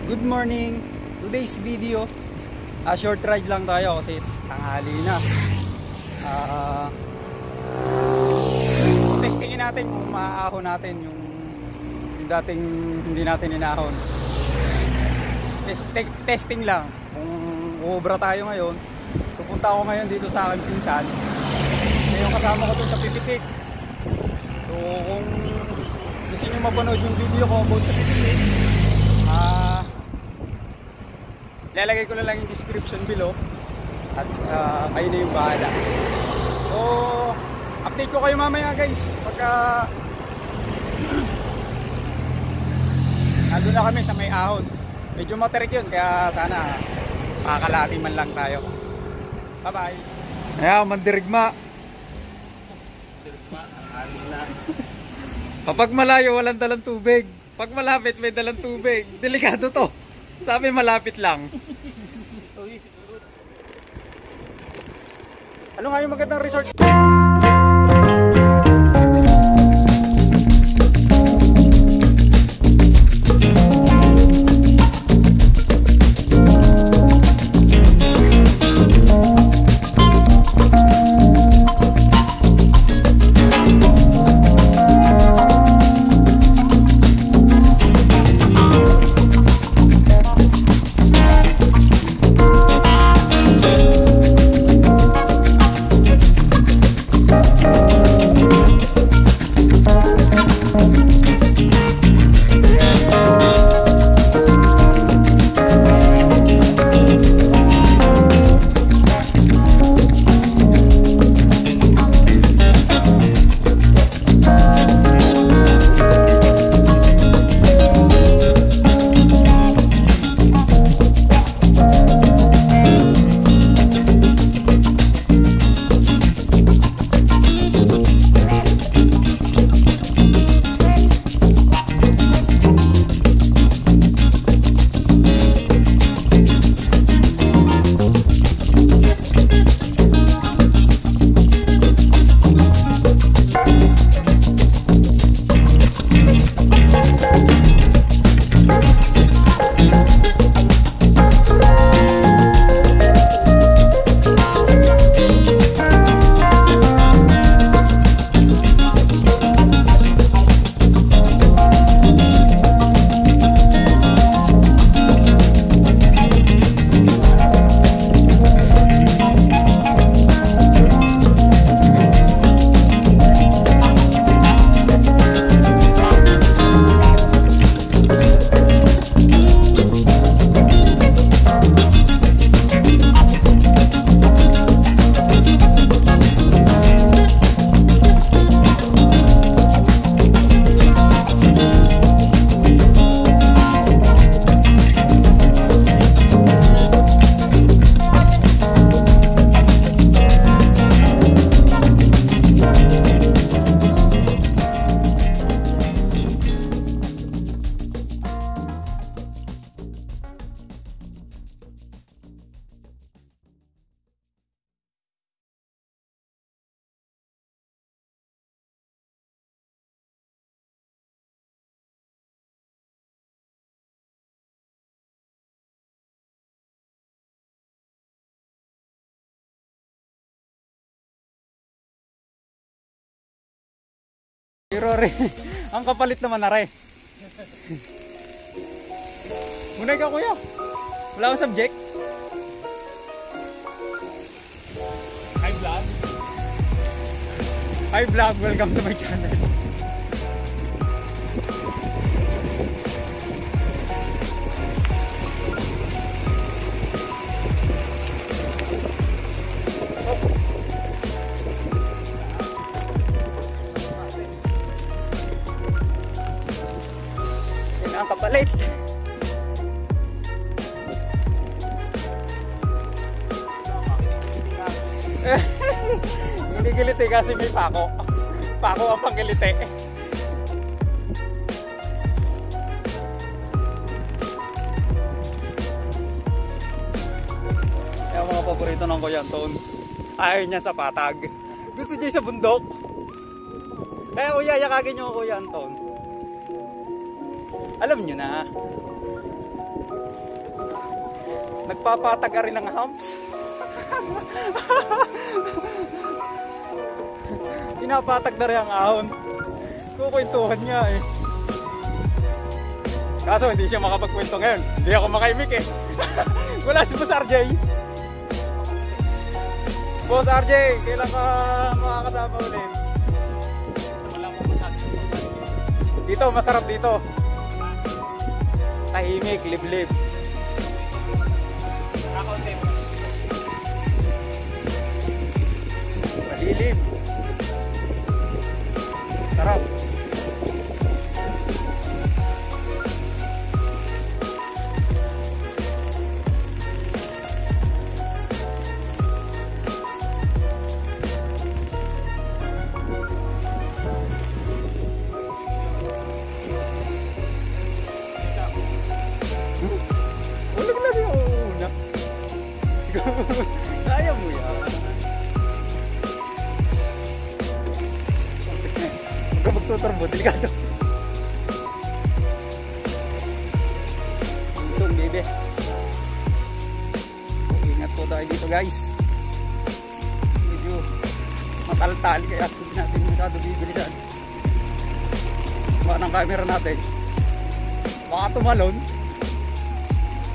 Good morning. Today's video, short ride lang tayo kasi tanghali na. Testingin natin kung maaahon natin yung dating hindi natin inahon. Testing lang. Kung uubra tayo ngayon, pupunta ako ngayon dito sa aking pinsan. Yung kasama ko doon sa pipisik. So kung gusto nyo mapanood yung video ko about sa pipisik, lalagay ko na lang yung description below at kayo na yung bahala. So update ko kayo mamaya guys pagka nandun na kami sa may ahon. Medyo materik yun kaya sana makakalati man lang tayo. Bye bye. Ayan, mandirigma. Kapag malayo walang dalang tubig, pag malapit may dalang tubig. Delikado to. Sabi malapit lang. Ano nga yung magandang resort? Pero ang kapalit naman na rin. Munay ka kuya. Wala akong subject. Hi vlog. Hi vlog, welcome to my channel. Ang kapalit. Ginigiliti kasi may pako. Pako ang panggiliti. Yung mga paborito ng Kuya Anton, ayaw niya sa patag. Gusto niya sa bundok. Kaya kuya, yakagin niyo Kuya Anton. Alam nyo na. Nagpapatag ka rin ng humps. Pinapatag na rin ang ahon. Kukwentuhan niya eh. Kaso hindi siya makapagkwento ngayon. Hindi ako makaimik eh. Wala si Boss RJ. Boss RJ, kailan ka makakasama ulit? Dito, masarap dito. Tahimik, liblib. Madilim. Sarap. Kaya mo yan. Huwag ka magtuturbo, delikado. Usong bebe. Ingat po tayo dito guys. Medyo mataltali kaya hindi natin masyado bibilisan. Baka ng camera natin. Baka tumalon.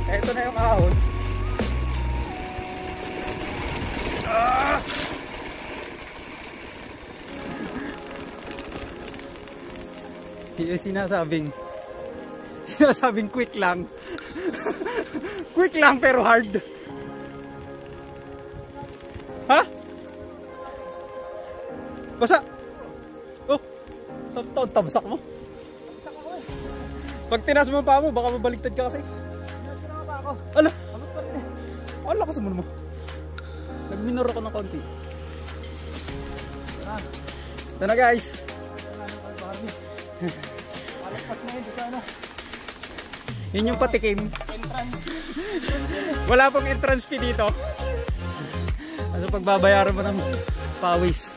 Ito na yung ahon. Yung sinasabing quick lang. Quick lang pero hard. Ha? Basa? Oh, saan taon tabsak mo? Pag tinas mo pa mo, baka mabaligtad ka kasi. Ala! Ang lakas mo naman. Nagminor ako ng konti. Ito na guys. Yun yung patikim. Wala pong entrance fee dito. Ano pagbabayaran mo ng pawis.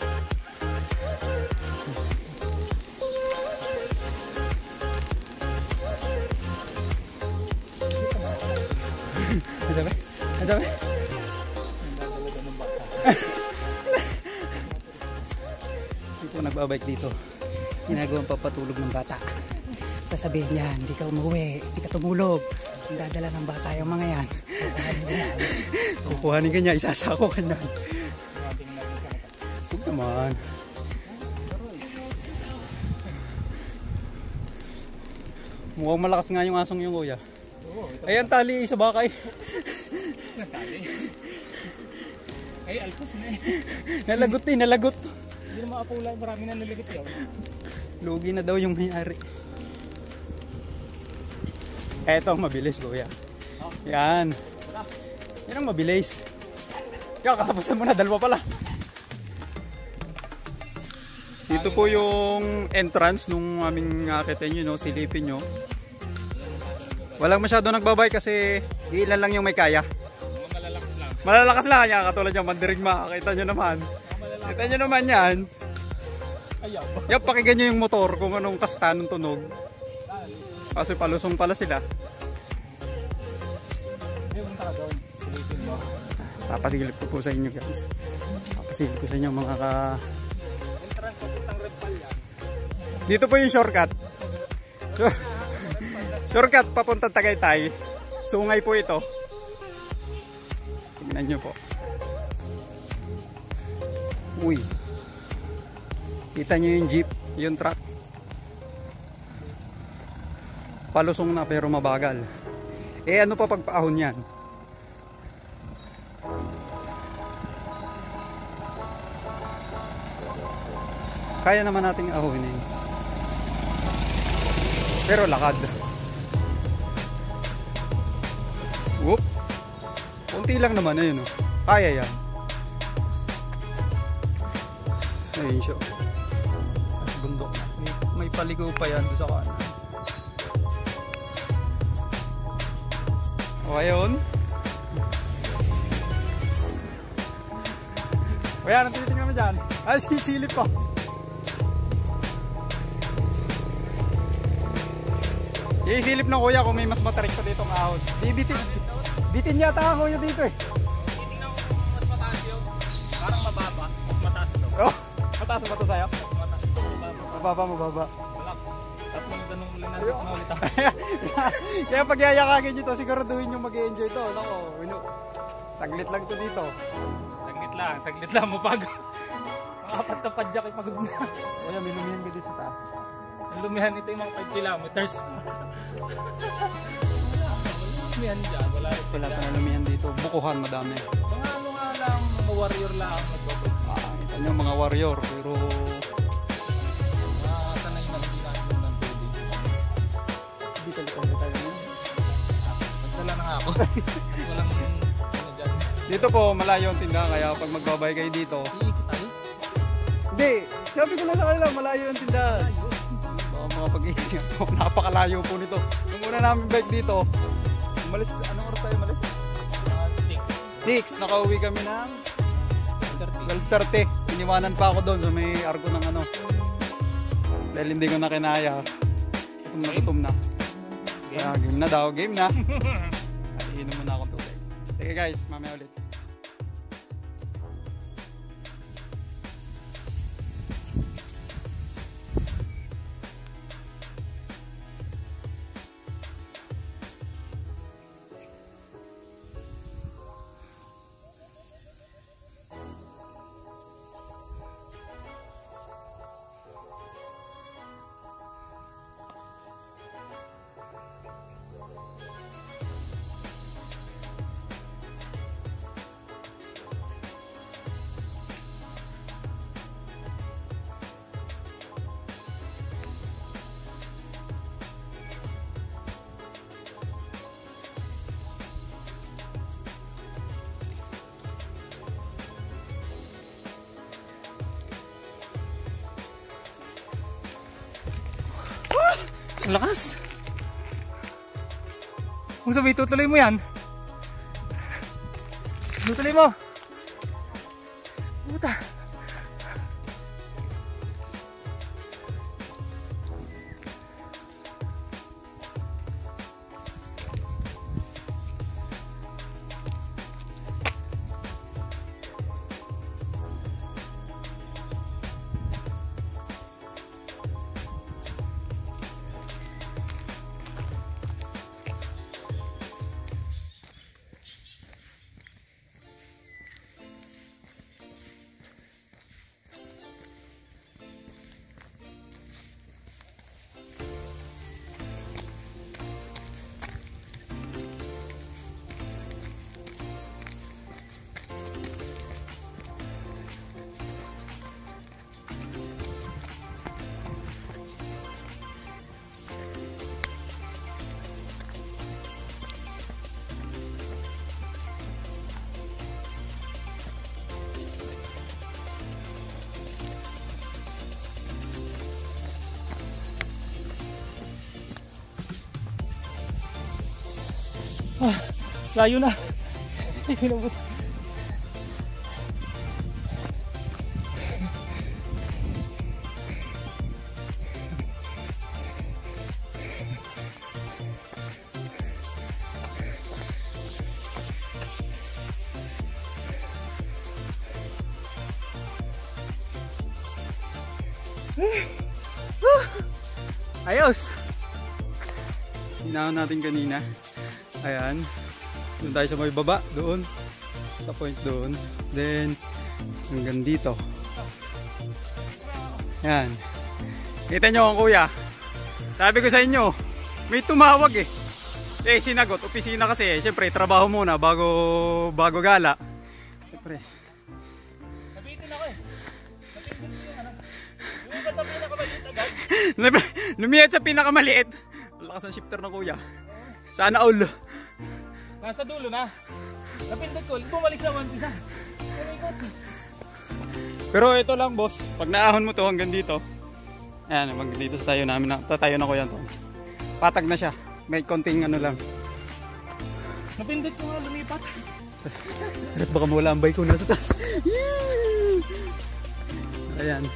Ano sabi? Ano sabi? Hindi po nagbabike dito. Ginagawang papatulog ng bata. Sasabihin niya, hindi ka umuwi, hindi ka tumulog. Ang dadala ng bata yung mga yan. Kukuhanin ka niya, isasako ka niya. Huwag naman. Mukhang malakas nga yung asong yung kuya. Ayan, tali sa bakay. Ay, alpos na eh. Nalagot eh, nalagot. Hindi na makapula, marami na nalagot yun. Lugi na daw yung may-ari. Eto, mabilis kuya. Yan. Yan ang mabilis. Kaya katapusan mo na, dalawa pala. Dito po yung entrance nung aming akitin nyo, no? Silipin nyo. Walang masyado nagbabay kasi ilan lang yung may kaya. Malalakas lang. Malalakas lang yan, katulad yung mandirigma. Kita nyo naman. Kita nyo naman yan. Ayaw. Yan, pakinggan nyo yung motor kung anong kasta ng tunog. Kasi palusong pala sila. Papasilip ko po sa inyo guys. Papasilip ko sa inyo mga ka... Dito po yung shortcut. Shortcut papuntang Tagaytay. Sungay po ito. Tingnan nyo po. Uy. Kita nyo yung jeep, yung truck. Palusong na pero mabagal. Eh ano pa pagpaahon yan? Kaya naman nating ahonin. Pero lakad. Whoop. Kunti lang naman, ayun oh. Kaya yan. Ayun siya. At bundok. May paligaw pa yan doon sa kanan. O ayun. O yan, ang tinitingnan mo dyan. Ay, sisilip pa. Isilip ng kuya kung may mas matarik pa ditong ahon. Bibitin. Bitin yata ako yun dito eh. Titingnan ko kung mas mataas yun. Parang mababa. Mas mataas to. Oh, mataas ba ito sa'yo? Mas mataas ito. Mababa. Mababa. Wala. Tatlong ganung ulit na ulit ako. Kaya pag yayakagin nyo to, siguraduhin nyo mag-i-enjoy to. Nako, saglit lang to dito. Saglit lang, mapagod. Mga apat na padyak ay pagod na. Kaya may lumihan ka dito sa taas. Ang lumihan ito yung mga 5 kilometers. Lumihan dyan, wala rin Wala pa na lumihan dito. Bukuhan, madami. mga ano nga lang, mga warrior lang ang nagbabay. Kita nyo mga warrior, pero Mga sanay na hindi na yung ng tubig. hindi tayo ngayon. Nagdala na nga ako. Walang ano dyan. Dito po, malayo ang tindahan, kaya pag magbabay kayo dito, Iikot tayo. hindi, sabi ko lang sa kanila, malayo ang tindahan. Baka mga pag-iingat po, napakalayo po nito. Nung una namin bike dito, umalis, anong oras tayo umalis? 6, nakauwi kami ng 12:30. Iniwanan pa ako doon, so may argo ng ano. Dahil hindi ko na kinaya. Gutom na. Kaya game na daw, game na. Iinom muna akong tubig. Sige guys, mamaya ulit. Ang lakas. Kung sabi, tutuloy mo yan. Tutuloy mo. Puta. Layo na. Hinabot. Ayos! Hinahan natin kanina. Ayan. Doon tayo sa may baba. Doon. Sa point doon. Then, hanggang dito. Ayan. Kita nyo ang kuya. Sabi ko sa inyo, may tumawag eh. Eh, sinagot. Opisina kasi. Siyempre, trabaho muna bago gala. Siyempre. Nabitin ako eh. Nabitin yung ano. Yung iba sa pinakamaliit agad. Lumiyat sa pinakamaliit. Lakas ang shifter ng kuya. Sana all. Nasa dulo na. Napindot ko. Bumalik sa 1 pisa. Pero ito lang boss. Pag naahon mo to hanggang dito. Ayan, dito sa tayo namin. Sa tayo na kuya to. Patag na siya. May konting ano lang. Napindot ko nga lumipat. At baka mawala ang bike ko nasa taas. Ayan.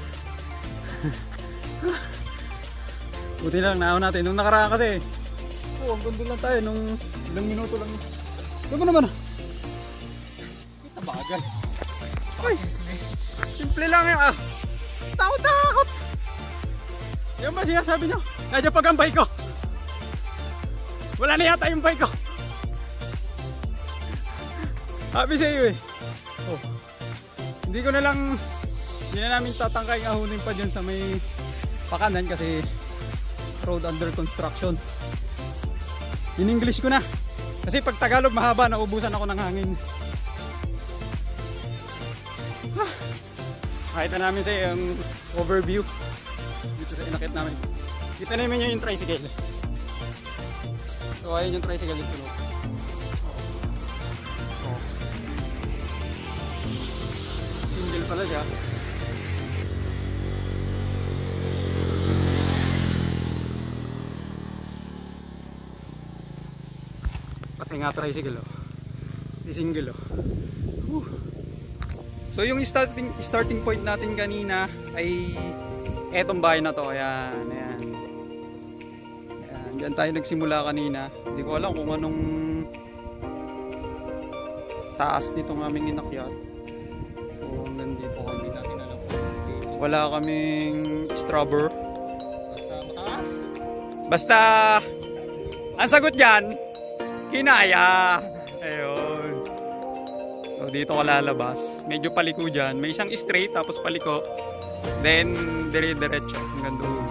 Buti lang naahon natin. Nung nakaraan kasi. Oh, hanggang doon lang tayo. Nung ilang minuto lang. Diba naman? Kita bagay. Ay, simple lang yung takot. Yan ba sinasabi nyo? Nadya pag ang bike ko. Wala na yata yung bike ko. Happy sa iyo eh. Oh. Hindi na namin tatangkay ahunin pa dyan sa may pakanan kasi road under construction. In English ko na. Kasi pag Tagalog mahaba, naubusan ako ng hangin. Nakita namin sa yung overview dito sa inakit namin. Kita namin yung tricycle. So ayun yung tricycle dito. Oh. Single pala siya. Pati nga tricycle oh. Di single oh. So yung starting point natin kanina ay etong bahay na to. Ayan. Diyan tayo nagsimula kanina. Hindi ko alam kung anong taas nitong aming inakyat. So hanggang dito kami. Wala kaming strawber. Basta mataas? Basta ang sagot dyan, kinaya. Ayun. So dito ka lalabas. Medyo paliko dyan. May isang straight tapos paliko. Then dire-diretso hanggang doon.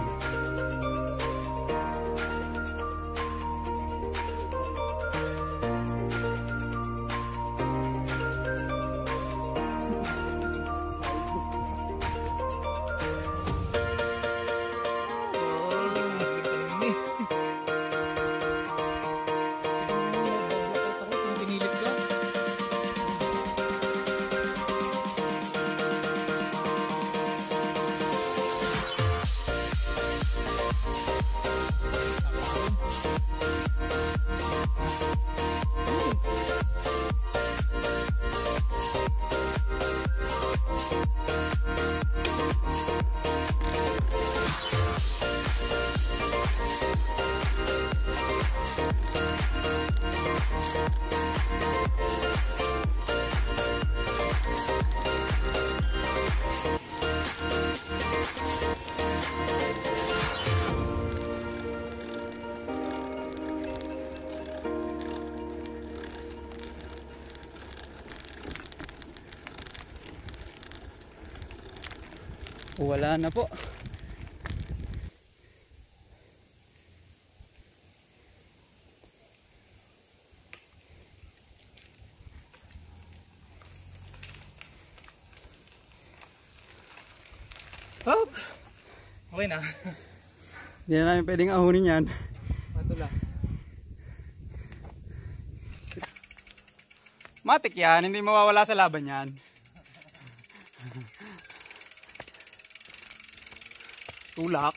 Wala na po. Oh. Okay na. Hindi na namin pwedeng ahunin yan. Matulas. Matik yan, hindi mawawala sa laban yan. Tulak.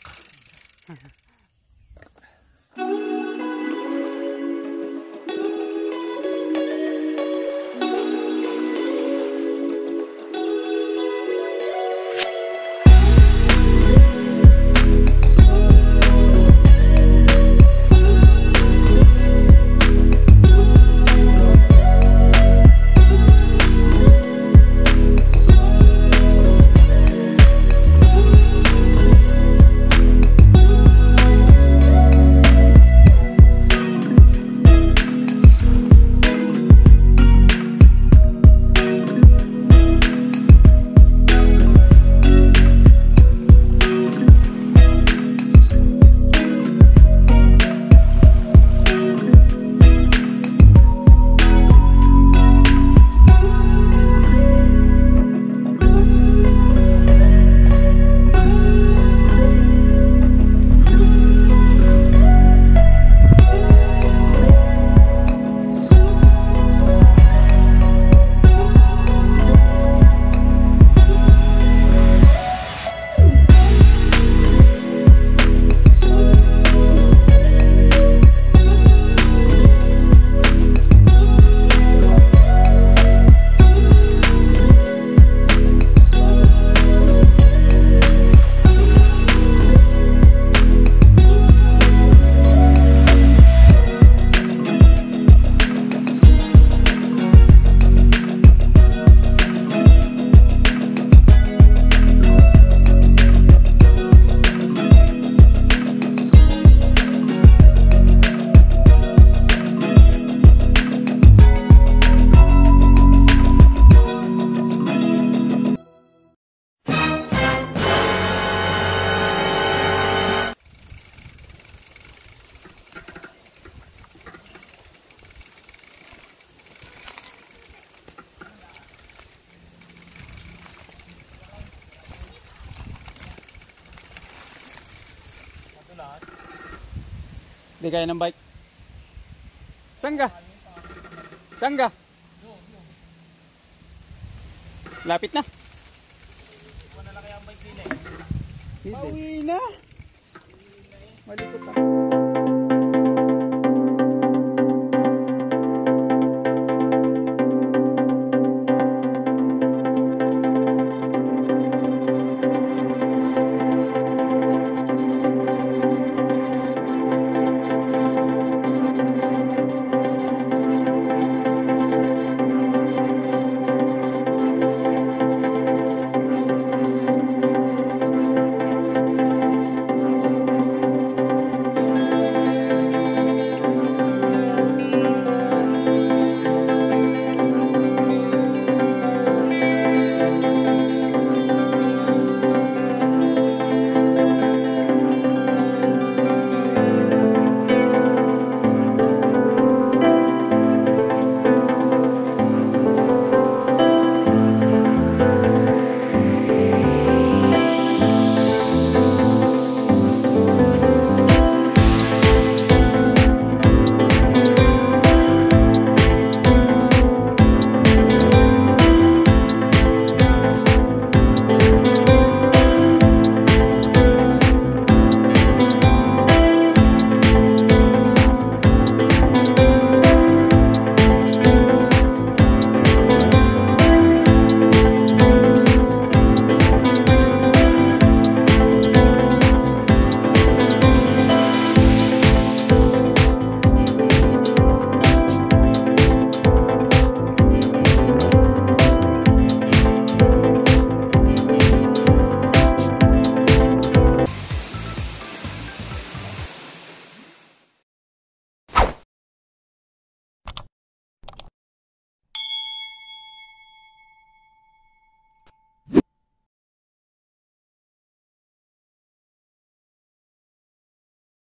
Di kaya ng bike. Saan ka? Saan ka? Lapit na. Wala na kaya ang bike din eh. Pauwi na. Malikot na.